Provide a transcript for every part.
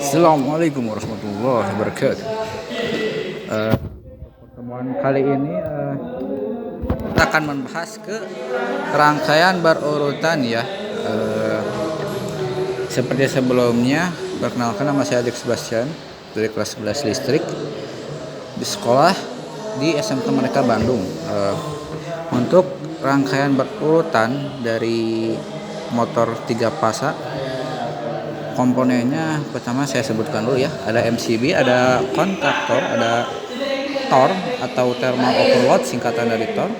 Assalamualaikum warahmatullahi wabarakatuh. Pertemuan kali ini kita akan membahas ke rangkaian berurutan ya. Seperti sebelumnya, perkenalkan nama saya Adik Sebastian dari kelas 11 listrik di sekolah di SMK Merdeka Bandung. Untuk rangkaian berurutan dari motor 3 pasa, komponennya pertama saya sebutkan dulu ya. Ada MCB, ada kontaktor, ada tor atau thermal overload singkatan dari tor,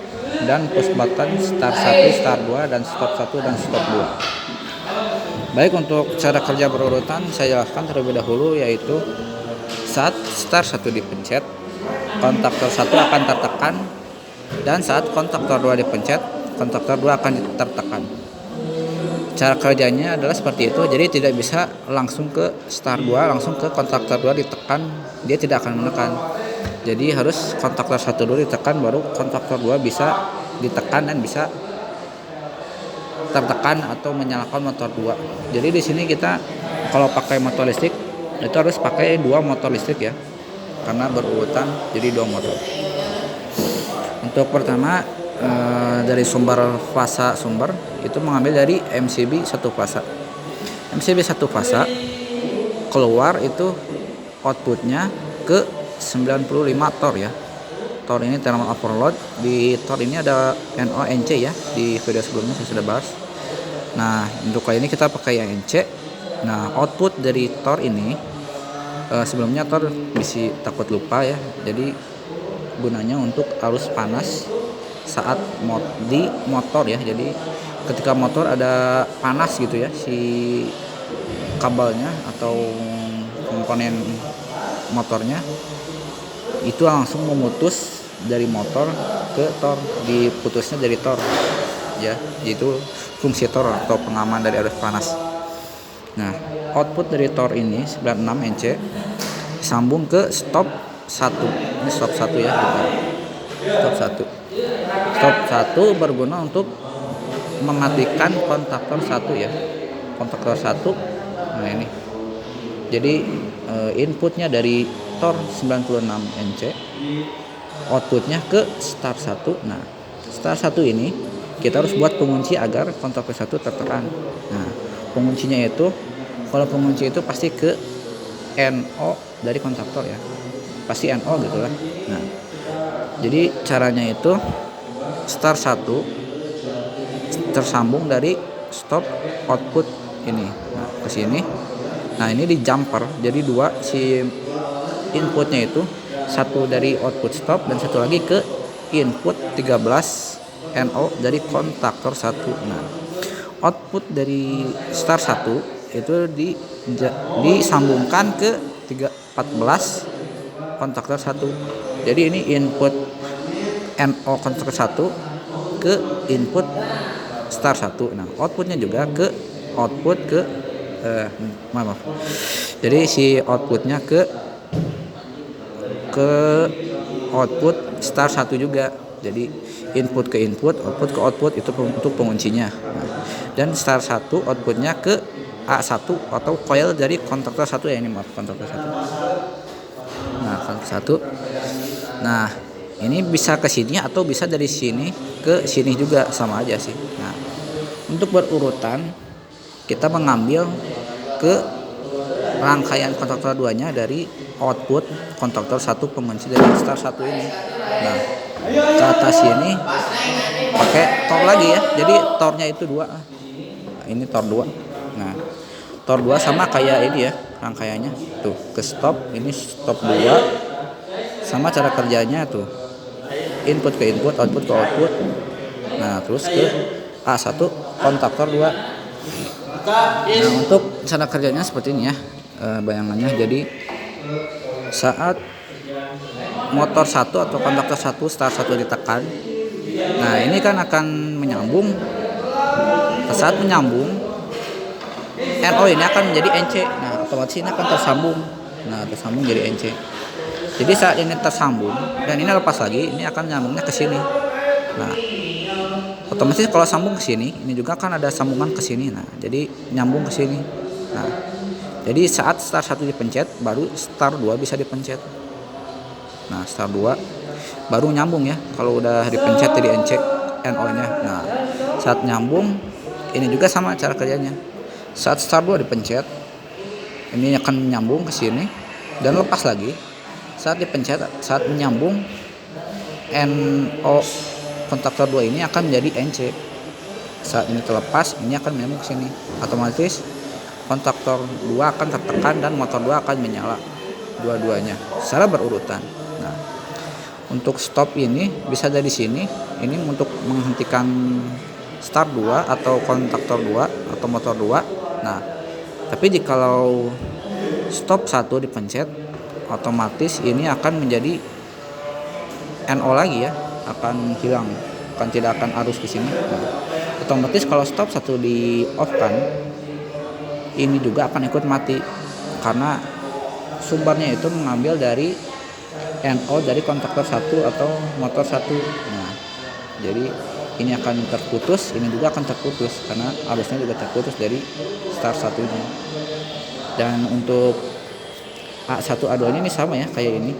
dan push button start 1, start 2, dan stop 1 dan stop 2. Baik, untuk cara kerja berurutan saya jelaskan terlebih dahulu, yaitu saat start 1 dipencet, kontaktor 1 akan tertekan, dan saat kontaktor 2 dipencet, kontaktor 2 akan tertekan. Cara kerjanya adalah seperti itu, jadi tidak bisa langsung ke start 2, langsung ke kontaktor 2 ditekan, dia tidak akan menekan. Jadi harus kontaktor 1 dulu ditekan, baru kontaktor 2 bisa ditekan dan bisa tertekan atau menyalakan motor 2. Jadi di sini kita kalau pakai motor listrik itu harus pakai 2 motor listrik ya, karena berurutan jadi 2 motor. Untuk pertama dari sumber fasa sumber itu mengambil dari MCB 1 fasa. MCB 1 fasa keluar itu outputnya ke 95 tor ya. Tor ini thermal overload. Di tor ini ada NONC ya, di video sebelumnya saya sudah bahas. Nah, untuk kali ini kita pakai yang NC. Nah, output dari tor ini sebelumnya tor bisa takut lupa ya. Jadi gunanya untuk arus panas saat di motor ya. Jadi ketika motor ada panas gitu ya, si kabelnya atau komponen motornya itu langsung memutus dari motor ke tor, diputusnya dari tor ya, itu fungsi tor atau pengaman dari arus panas. Nah, output dari tor ini 96 NC sambung ke stop 1. Ini stop 1 ya, stop 1. Stop 1 berguna untuk mematikan kontaktor 1 ya. Kontaktor 1. Nah, ini. Jadi inputnya dari tor 96 NC, outputnya ke start 1. Nah, start 1 ini kita harus buat pengunci agar kontaktor 1 tertekan. Nah, penguncinya itu, kalau pengunci itu pasti ke NO dari kontaktor ya, pasti NO gitu lah. Nah, jadi caranya itu start 1 tersambung dari stop output ini, nah ke sini. Nah, ini di jumper, jadi 2 si inputnya itu, satu dari output stop dan satu lagi ke input 13 NO dari kontaktor 1. Nah, output dari start 1 itu disambungkan ke 14 kontaktor 1. Jadi ini input NO kontaktor 1 ke input start 1. Nah, outputnya juga ke output ke maaf. Jadi si outputnya ke output start 1 juga. Jadi input ke input, output ke output, itu untuk penguncinya. Nah, dan start 1 outputnya ke A1 atau coil dari kontaktor 1 ya, ini maaf, kontaktor 1. Nah, kontaktor 1. Nah, ini bisa ke sini atau bisa dari sini ke sini juga, sama aja sih. Nah, untuk berurutan kita mengambil ke rangkaian kontaktor 2-nya dari output kontaktor 1 pengunci dari start 1 ini. Nah, ke atas ini pakai tor lagi ya. Jadi tornya itu 2. Nah, ini tor 2. Nah, tor 2 sama kayak ini ya rangkaiannya. Tuh, ke stop, ini stop 2. Sama cara kerjanya tuh. Input ke input, output ke output. Nah, terus ke A1 kontaktor 2. Nah, untuk cara kerjanya seperti ini ya, bayangannya. Jadi saat motor 1 atau kontaktor 1 start 1 ditekan, nah ini kan akan menyambung. Saat menyambung, NO ini akan menjadi NC. Nah, otomatis ini akan tersambung. Nah, tersambung jadi NC. Jadi saat ini tersambung dan ini lepas lagi, ini akan nyambungnya ke sini. Nah, Otomatis kalau sambung ke sini, ini juga kan ada sambungan ke sini. Nah, jadi nyambung ke sini. Nah, jadi saat start 1 dipencet, baru start 2 bisa dipencet. Nah, start 2 baru nyambung ya. Kalau udah dipencet jadi NO-nya. Nah, saat nyambung ini juga sama cara kerjanya. Saat start 2 dipencet, ini akan nyambung ke sini dan lepas lagi. Saat dipencet, saat menyambung NO kontaktor 2 ini akan menjadi NC. Saat ini terlepas, ini akan menyambung ke sini. Otomatis kontaktor 2 akan tertekan dan motor 2 akan menyala dua-duanya secara berurutan. Nah, untuk stop ini bisa dari sini. Ini untuk menghentikan start 2 atau kontaktor 2 atau motor 2. Nah, tapi jikalau stop 1 dipencet, otomatis ini akan menjadi NO lagi ya, akan hilang, tidak akan arus ke sini. Nah, otomatis kalau stop 1 di off kan, ini juga akan ikut mati karena sumbernya itu mengambil dari NO dari kontaktor 1 atau motor 1. Nah, jadi ini akan terputus, ini juga akan terputus karena arusnya juga terputus dari start 1 ini. Dan untuk A1 A2 ini sama ya kayak ini.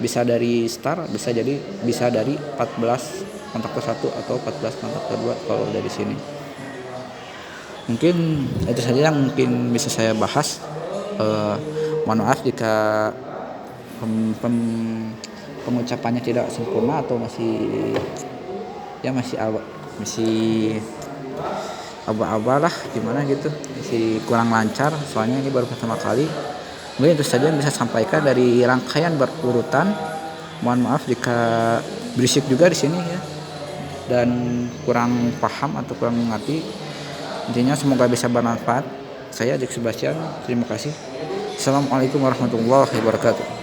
Bisa dari start, bisa dari 14 kontaktor 1 atau 14 kontaktor 2 kalau dari sini. Mungkin itu saja yang mungkin bisa saya bahas. Mohon maaf jika pengucapannya tidak sempurna atau masih aba-aba lah gimana gitu, masih kurang lancar soalnya ini baru pertama kali. Mungkin itu saja yang bisa sampaikan dari rangkaian berurutan. Mohon maaf jika berisik juga di sini ya dan kurang paham atau kurang mengerti. Intinya semoga bisa bermanfaat. Saya Jack Sebastian, terima kasih. Assalamualaikum warahmatullahi wabarakatuh.